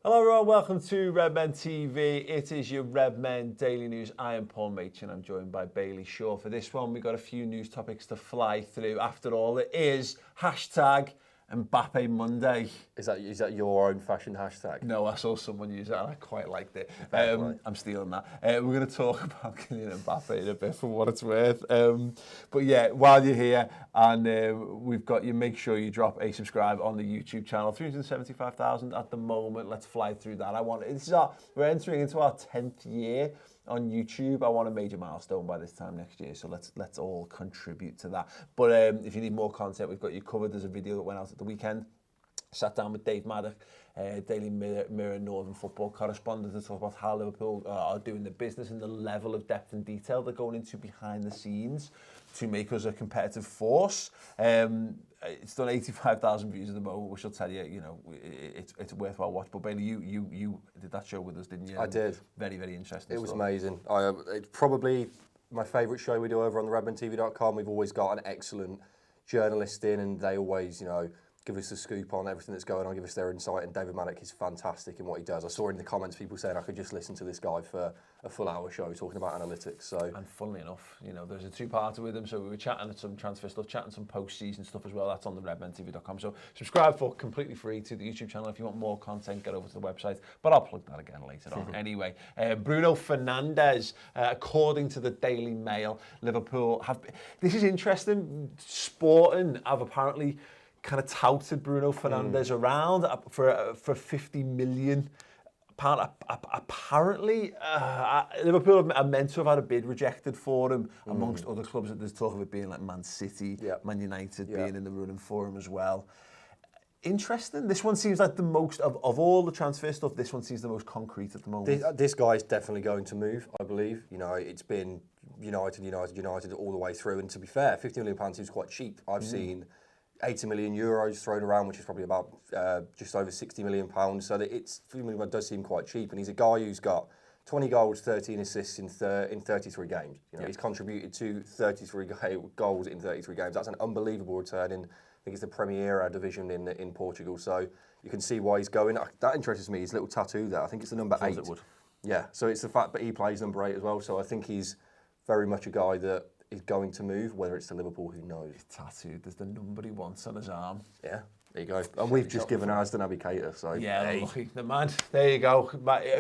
Hello everyone, welcome to Redmen TV. It is your Redmen Daily News. I am Paul Machin. I'm joined by Bailey Shaw. For this one, we've got a few news topics to fly through. After all, it is hashtag Mbappe Monday. Is that your own fashioned hashtag? No, I saw someone use it and I quite liked it. I'm stealing that. We're going to talk about Kylian Mbappe in a bit for what it's worth. But yeah, while you're here and we've got you, make sure you drop a subscribe on the YouTube channel. 375,000 at the moment. Let's fly through that. We're entering into our 10th year on YouTube. I want a major milestone by this time next year, so let's all contribute to that. But if you need more content, we've got you covered. There's a video that went out at the weekend. Sat down with Dave Maddock, Daily Mirror Northern football correspondent, to talk about how Liverpool are doing the business and the level of depth and detail they're going into behind the scenes to make us a competitive force. It's done 85,000 views at the moment, which will tell you, it's a worthwhile watch. But Bailey, you did that show with us, didn't you? I did. Very, very interesting. It was amazing. It's probably my favourite show we do over on the redmentv.com. We've always got an excellent journalist in, and they always, give us a scoop on everything that's going on, give us their insight, and David Maddock is fantastic in what he does. I saw in the comments people saying I could just listen to this guy for a full hour show talking about analytics. So, and funnily enough, there's a two-parter with him, so we were chatting some transfer stuff, chatting some post-season stuff as well. That's on the redmentv.com. So subscribe for completely free to the YouTube channel. If you want more content, get over to the website, but I'll plug that again later on. Anyway, Bruno Fernandes, according to the Daily Mail, Liverpool this is interesting, Sporting have apparently kind of touted Bruno Fernandes around for 50 million. Apparently, Liverpool are meant to have had a bid rejected for him, amongst other clubs. There's talk of it being like Man City, Man United being in the running for him as well. Interesting. This one seems like the most, of all the transfer stuff, this one seems the most concrete at the moment. This guy's definitely going to move, I believe. It's been United all the way through. And to be fair, £50 million seems quite cheap. I've seen 80 million euros thrown around, which is probably about just over 60 million pounds. So that £50 does seem quite cheap. And he's a guy who's got 20 goals, 13 assists in 33 games. He's contributed to 33 goals in 33 games. That's an unbelievable return in, I think it's the Premier division in Portugal. So you can see why he's going. That interests me, his little tattoo there. I think it's the number 8. It would. Yeah, so it's the fact that he plays number 8 as well. So I think he's very much a guy that is going to move. Whether it's to Liverpool, who knows? He's tattooed. There's the number he wants on his arm. Yeah, there you go. And we've just given ours to Naby Keita. So yeah, lucky. The man. There you go.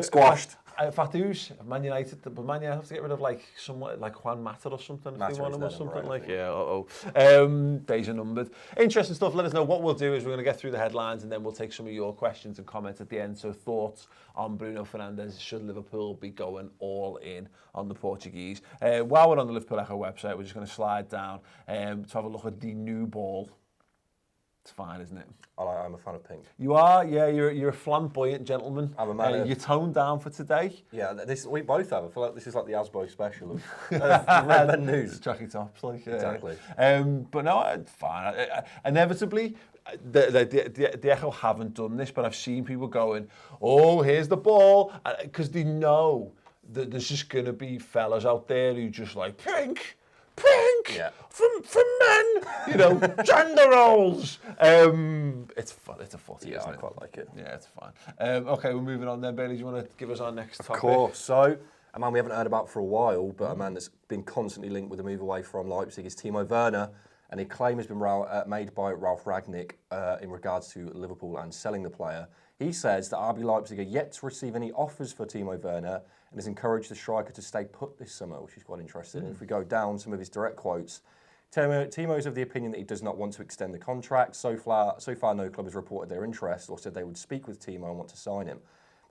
Squashed. Fatus, Man United, but Man United have to get rid of someone like Juan Mata or something if they want him or something like. Yeah, days are numbered. Interesting stuff. Let us know. What we'll do is we're going to get through the headlines and then we'll take some of your questions and comments at the end. So thoughts on Bruno Fernandes? Should Liverpool be going all in on the Portuguese? While we're on the Liverpool Echo website, we're just going to slide down to have a look at the new ball. It's fine, isn't it? I'm a fan of pink. You are, yeah. You're a flamboyant gentleman. I'm a man. You're toned down for today. Yeah, we both have. I feel like this is like the Asbo special of Redmen News. Tracky tops, like exactly. But no, it's fine. Inevitably, the Echo haven't done this, but I've seen people going, "Oh, here's the ball," because they know that there's just going to be fellas out there who just like pink, yeah. from men, gender roles. It's fun. It's a footy, yeah, isn't I it? quite like it. Yeah, it's fine. Okay, we're moving on then. Bailey, do you want to give us our next topic? Of course. So, a man we haven't heard about for a while, but a man that's been constantly linked with a move away from Leipzig is Timo Werner, and a claim has been made by Ralf Rangnick in regards to Liverpool and selling the player. He says that RB Leipzig are yet to receive any offers for Timo Werner and has encouraged the striker to stay put this summer, which is quite interesting. And if we go down some of his direct quotes, Timo is of the opinion that he does not want to extend the contract. So far, no club has reported their interest or said they would speak with Timo and want to sign him.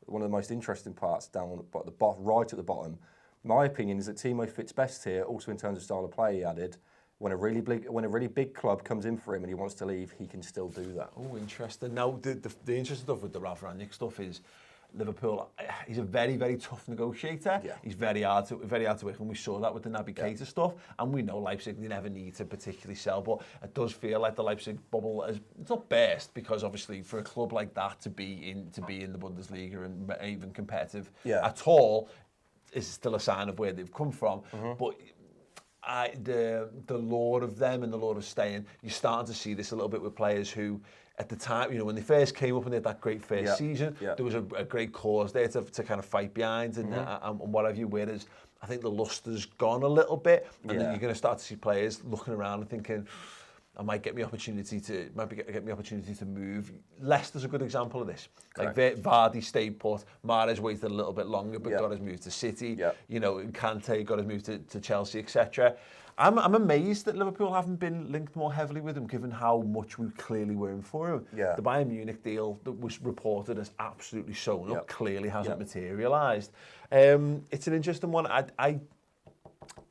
But one of the most interesting parts down at the bottom, right at the bottom, my opinion is that Timo fits best here, also in terms of style of play, he added. When a really big club comes in for him and he wants to leave, he can still do that. Oh, interesting. Now, the interesting stuff with the Ralf Rangnick stuff is Liverpool. He's a very, very tough negotiator. Yeah. He's very hard to work, and we saw that with the Naby Keita stuff. And we know Leipzig, they never need to particularly sell, but it does feel like the Leipzig bubble it's not burst, because obviously for a club like that to be in the Bundesliga and even competitive at all is still a sign of where they've come from. But the lure of them and the lure of staying, you're starting to see this a little bit with players who at the time, you know, when they first came up and they had that great first season, there was a great cause there to kind of fight behind and what have you. Whereas I think the luster's gone a little bit, and then you're going to start to see players looking around and thinking, I might get me opportunity to move. Leicester's a good example of this. Like Vardy stayed put, Mahrez waited a little bit longer, but got his move to City. You know, Kante got his move to Chelsea, etc. I'm amazed that Liverpool haven't been linked more heavily with him, given how much we clearly were in for him. The Bayern Munich deal that was reported as absolutely sewn up clearly hasn't materialised. It's an interesting one.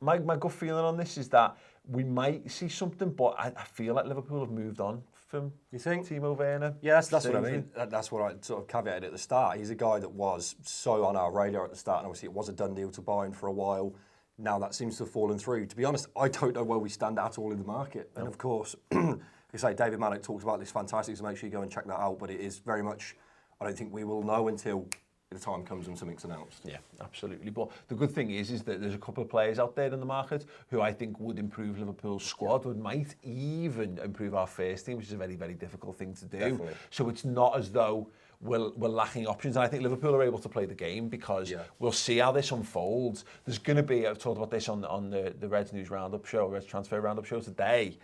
My gut feeling on this is that we might see something, but I feel like Liverpool have moved on from Timo Werner. Yeah, that's what I mean. That's what I sort of caveated at the start. He's a guy that was so on our radar at the start, and obviously it was a done deal to buy him for a while. Now that seems to have fallen through. To be honest, I don't know where we stand at all in the market. And of course, like I say, David Malik talks about this fantastic, so make sure you go and check that out. But it is very much, I don't think we will know until the time comes when something's announced. Yeah, absolutely. But the good thing is that there's a couple of players out there in the market who I think would improve Liverpool's squad, might even improve our first team, which is a very, very difficult thing to do. Definitely. So it's not as though we're lacking options. And I think Liverpool are able to play the game because we'll see how this unfolds. There's going to be, I've talked about this on the Reds News Roundup show, Reds Transfer Roundup show today.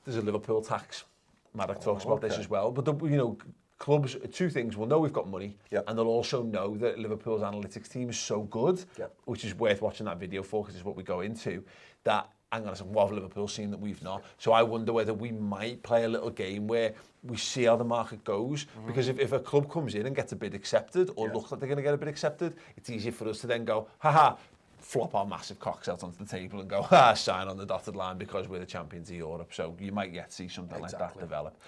There's a Liverpool tax. Maddock talks about this as well. But, you know, clubs, two things, will know we've got money, and they'll also know that Liverpool's analytics team is so good, which is worth watching that video for, because it's what we go into, that hang on a second, what have Liverpool seen that we've not? So I wonder whether we might play a little game where we see how the market goes, because if a club comes in and gets a bid accepted, or looks like they're going to get a bid accepted, it's easier for us to then go, haha, flop our massive cocks out onto the table and go, sign on the dotted line because we're the champions of Europe. So you might yet see something like that develop.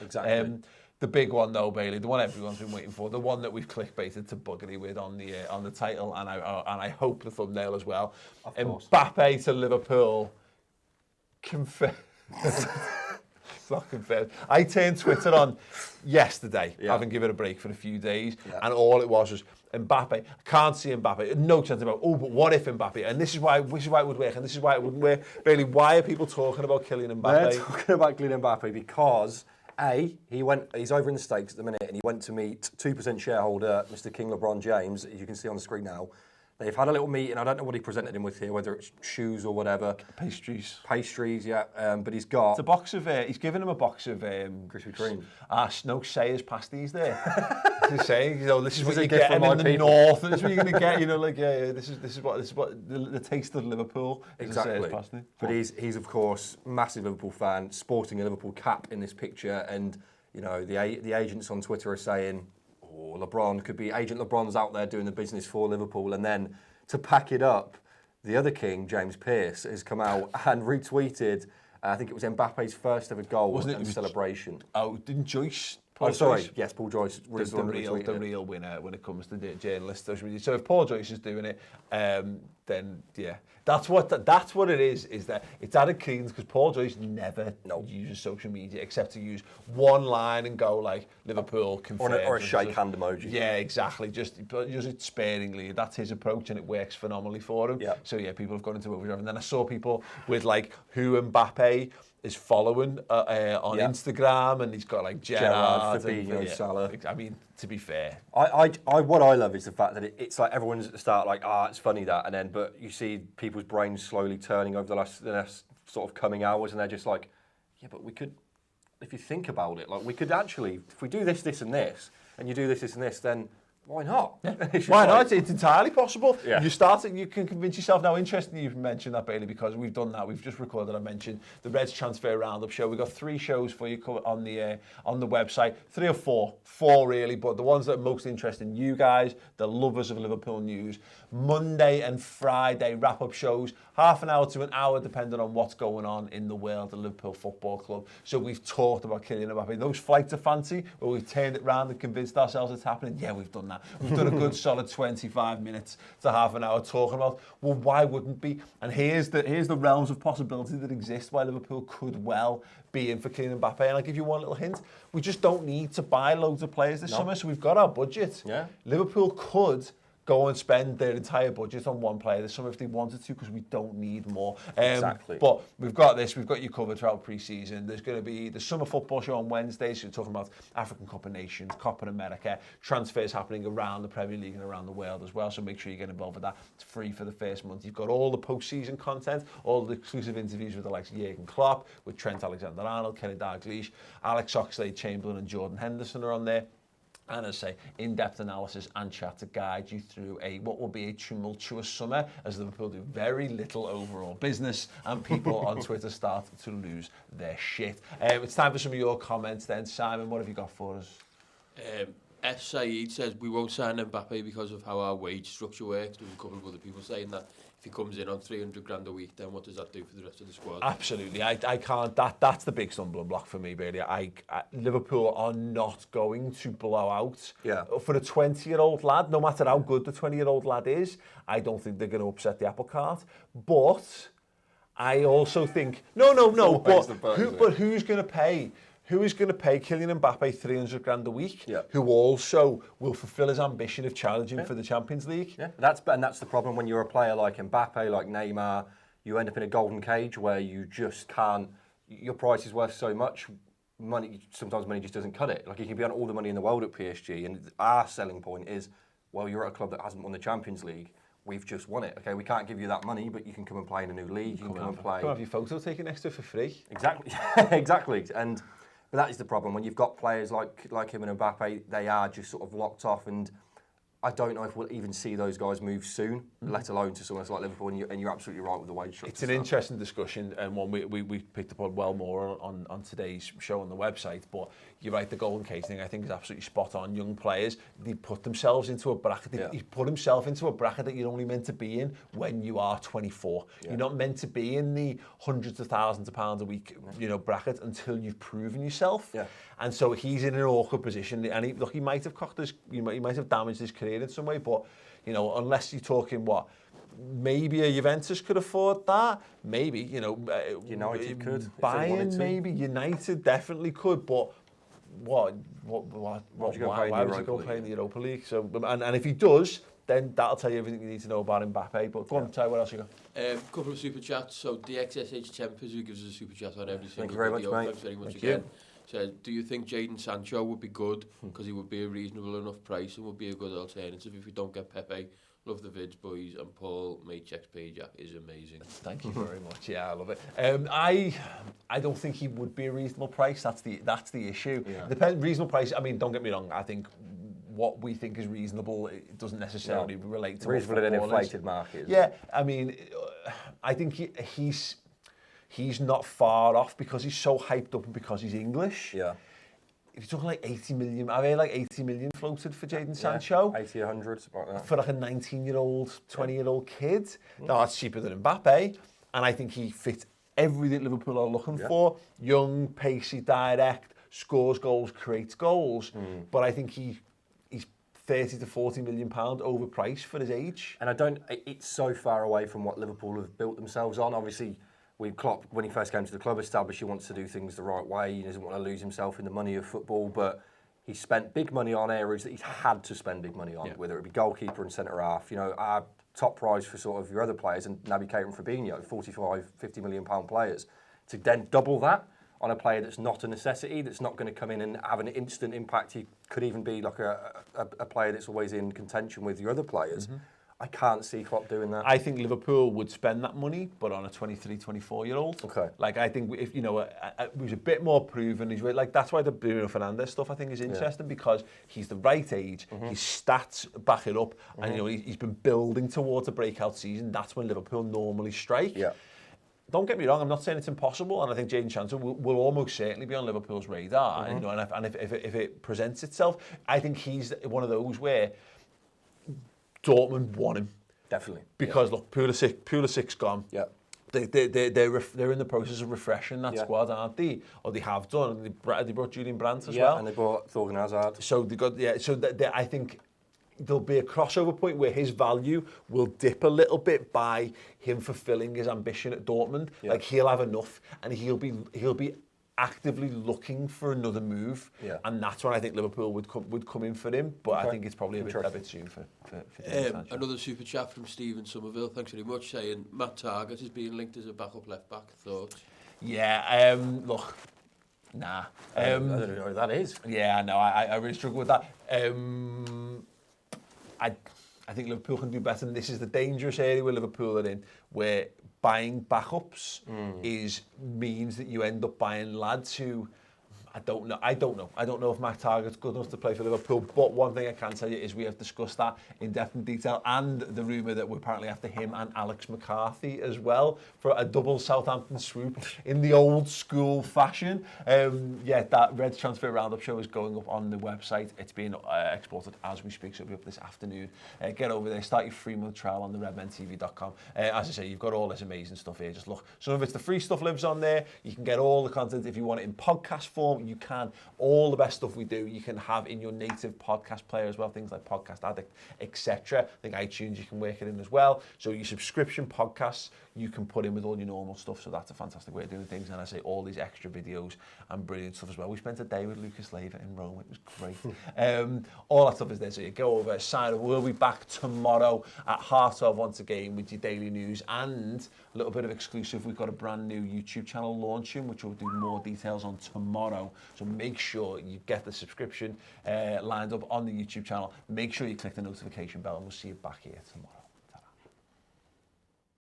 The big one though, Bailey, the one everyone's been waiting for, the one that we've clickbaited to buggery with on the title, and I hope the thumbnail as well. Mbappe to Liverpool. It's not confirmed. I turned Twitter on yesterday, having given it a break for a few days, and all it was Mbappe. I can't see Mbappe. No chance about, but what if Mbappe? And this is why it would work, and this is why it wouldn't work. Bailey, why are people talking about Kylian Mbappe? They're talking about Kylian Mbappe because he's over in the States at the minute, and he went to meet 2% shareholder, Mr. King LeBron James, as you can see on the screen now. They've had a little meeting. I don't know what he presented him with here, whether it's shoes or whatever. Pastries, but he's got... It's a box of... he's given him a box of... Krispy Kreme. No Sayers pasties there. He's saying, you know, this is what you get in the north. This is what you're going to get, you know, like, this is what the taste of Liverpool is. Exactly. But he's, of course, massive Liverpool fan, sporting a Liverpool cap in this picture. And, you know, the agents on Twitter are saying... LeBron could be Agent LeBron's out there doing the business for Liverpool, and then to pack it up, the other king, James Pearce, has come out and retweeted. I think it was Mbappe's first ever goal and celebration. Oh, didn't Joyce? Paul Joyce? Yes, Paul Joyce. The real winner when it comes to journalists. So if Paul Joyce is doing it, then that's what it is. Is that it's added credence because Paul Joyce never uses social media except to use one line and go like Liverpool confirmed, or a shake hand emoji. Yeah, exactly. Just use it sparingly. That's his approach, and it works phenomenally for him. So people have gone into overdrive, and then I saw people with like who Mbappe is following on Instagram, and he's got like Gerrard, Fabinho, Salah. I mean, to be fair, what I love is the fact that it's like everyone's at the start like, it's funny that, and then but you see people's brains slowly turning over the last sort of coming hours, and they're just like, yeah, but we could, if you think about it, like we could actually, if we do this, this, and this, and you do this, this, and this, then. Why not? Why not? It's entirely possible. You can convince yourself. Now, interesting you've mentioned that, Bailey, because we've done that. We've just recorded, I mentioned, the Reds Transfer Roundup show. We've got 3 shows for you on the website. 3 or 4. 4, really, but the ones that are most interesting, you guys, the lovers of Liverpool news. Monday and Friday wrap-up shows, half an hour to an hour, depending on what's going on in the world of Liverpool Football Club. So we've talked about Kylian Mbappe. Those flights of fancy, where we've turned it round and convinced ourselves it's happening. Yeah, we've done that. We've done a good solid 25 minutes to half an hour talking about, well, why wouldn't be? And here's the realms of possibility that exist why Liverpool could well be in for Kylian Mbappe. And I'll give you one little hint. We just don't need to buy loads of players this summer, so we've got our budget. Yeah. Liverpool could go and spend their entire budget on one player this summer if they wanted to, because we don't need more. Exactly. But we've got you covered throughout pre-season. There's going to be the summer football show on Wednesdays. So we're talking about African Cup of Nations, Copa America, transfers happening around the Premier League and around the world as well. So make sure you get involved with that. It's free for the first month. You've got all the post-season content, all the exclusive interviews with the likes of Jurgen Klopp, with Trent Alexander-Arnold, Kenny Dalglish, Alex Oxlade-Chamberlain and Jordan Henderson are on there. And as I say, in-depth analysis and chat to guide you through what will be a tumultuous summer as Liverpool do very little overall business and people on Twitter start to lose their shit. It's time for some of your comments then. Simon, what have you got for us? S. Saeed says we won't sign Mbappe because of how our wage structure works. There's a couple of other people saying that if he comes in on 300 grand a week, then what does that do for the rest of the squad? Absolutely, I can't. That's the big stumbling block for me, really. Liverpool are not going to blow out. For a 20-year-old lad, no matter how good the 20-year-old lad is, I don't think they're going to upset the apple cart. But I also think but who's going to pay? Who is going to pay Kylian Mbappe 300 grand a week? Who also will fulfil his ambition of challenging for the Champions League? Yeah, that's the problem when you're a player like Mbappe, like Neymar. You end up in a golden cage where you just can't. Your price is worth so much. Sometimes money just doesn't cut it. Like you can be on all the money in the world at PSG, and our selling point is, well, you're at a club that hasn't won the Champions League. We've just won it. Okay, we can't give you that money, but you can come and play in a new league. You can come and play. Come have your photo taken next to it for free. Exactly, exactly, and. But that is the problem. When you've got players like him and Mbappe, they are just sort of locked off, and I don't know if we'll even see those guys move soon, let alone to someone like Liverpool. And you're absolutely right with the wage structure. It's an interesting discussion, and one we picked up on well more on today's show on the website. But you're right, the golden cage thing I think is absolutely spot on. Young players, they put themselves into a bracket. He put himself into a bracket that you're only meant to be in when you are 24. You're not meant to be in the hundreds of thousands of pounds a week, bracket until you've proven yourself. And so he's in an awkward position, and he might have he might have damaged his career in some way. But unless you're talking maybe a Juventus could afford that. Maybe United could. Bayern maybe. United definitely could. But why would he go play in the Europa League? So and if he does, then that'll tell you everything you need to know about Mbappe. But go on, Ty, what else you got? Couple of super chats. So DXSH Tempers, who gives us a super chat on every single Thank you very video. much, mate. Thanks very much again. Says, do you think Jadon Sancho would be good? Because he would be a reasonable enough price and would be a good alternative if we don't get Pepe. Love the vids, boys. And Paul, mate, checks page app is amazing. Thank you very much. Yeah, I love it. I don't think he would be a reasonable price. That's the issue. Depends. Reasonable price. I mean, don't get me wrong. I think what we think is reasonable, it doesn't necessarily relate to reasonable in an inflated market. Yeah, I mean, I think he's not far off because he's so hyped up and because he's English. Yeah. If you're talking like 80 million, I've heard like 80 million floated for Jadon Sancho. 80, 100, something like that. For like a 19-year-old, 20-year-old kid. No, that's cheaper than Mbappe. And I think he fits everything Liverpool are looking for. Young, pacey, direct, scores goals, creates goals. But I think he's 30 to 40 million pound overpriced for his age. And it's so far away from what Liverpool have built themselves on. Obviously, Klopp, when he first came to the club, established he wants to do things the right way. He doesn't want to lose himself in the money of football, but he spent big money on areas that he's had to spend big money on, whether it be goalkeeper and centre half. Our top prize for sort of your other players, and Naby Keita and Fabinho, 45, 50 million pound players, to then double that on a player that's not a necessity, that's not going to come in and have an instant impact. He could even be like a player that's always in contention with your other players. I can't see Klopp doing that. I think Liverpool would spend that money, but on a 23, 24-year-old. Okay. Like, I think if, he was a bit more proven, that's why the Bruno Fernandes stuff, I think, is interesting, because he's the right age, his stats back it up, and, he's been building towards a breakout season. That's when Liverpool normally strike. Yeah. Don't get me wrong, I'm not saying it's impossible, and I think Jadon Sancho will almost certainly be on Liverpool's radar. And if it presents itself, I think he's one of those where Dortmund want him. Definitely. Because look, Pulisic's gone. Yeah. They're in the process of refreshing that squad, aren't they? Or they have done. They brought Julian Brandt as well. Yeah, and they brought Thorgan Hazard. So they got I think there'll be a crossover point where his value will dip a little bit by him fulfilling his ambition at Dortmund. Like, he'll have enough, and he'll be actively looking for another move, and that's when I think Liverpool would come in for him. But I think it's probably a bit soon for Sancho. Another super chat from Stephen Somerville. Thanks very much. Saying Matt Targett is being linked as a backup left back. Thoughts? Yeah. Look. Nah. I don't know who that is. Yeah. No. I really struggle with that. I think Liverpool can do better, and this is the dangerous area where Liverpool are in, where buying backups means that you end up buying lads who I don't know if Matt Targett's good enough to play for Liverpool, but one thing I can tell you is we have discussed that in definite detail, and the rumour that we're apparently after him and Alex McCarthy as well for a double Southampton swoop in the old school fashion. That Reds Transfer Roundup show is going up on the website. It's being exported as we speak, so it'll be up this afternoon. Get over there, start your 3-month trial on the redmentv.com. As I say, you've got all this amazing stuff here. Just look, some of it's the free stuff lives on there. You can get all the content if you want it in podcast form. You can. All the best stuff we do, you can have in your native podcast player as well, things like Podcast Addict, etc. I think iTunes, you can work it in as well. So your subscription podcasts, you can put in with all your normal stuff. So that's a fantastic way of doing things. And I say all these extra videos and brilliant stuff as well. We spent a day with Lucas Leiva in Rome. It was great. All that stuff is there. So you go over, sign up. We'll be back tomorrow at 12:30 once again with your daily news and a little bit of exclusive. We've got a brand new YouTube channel launching, which we'll do more details on tomorrow. So make sure you get the subscription lined up on the YouTube channel. Make sure you click the notification bell, and we'll see you back here tomorrow.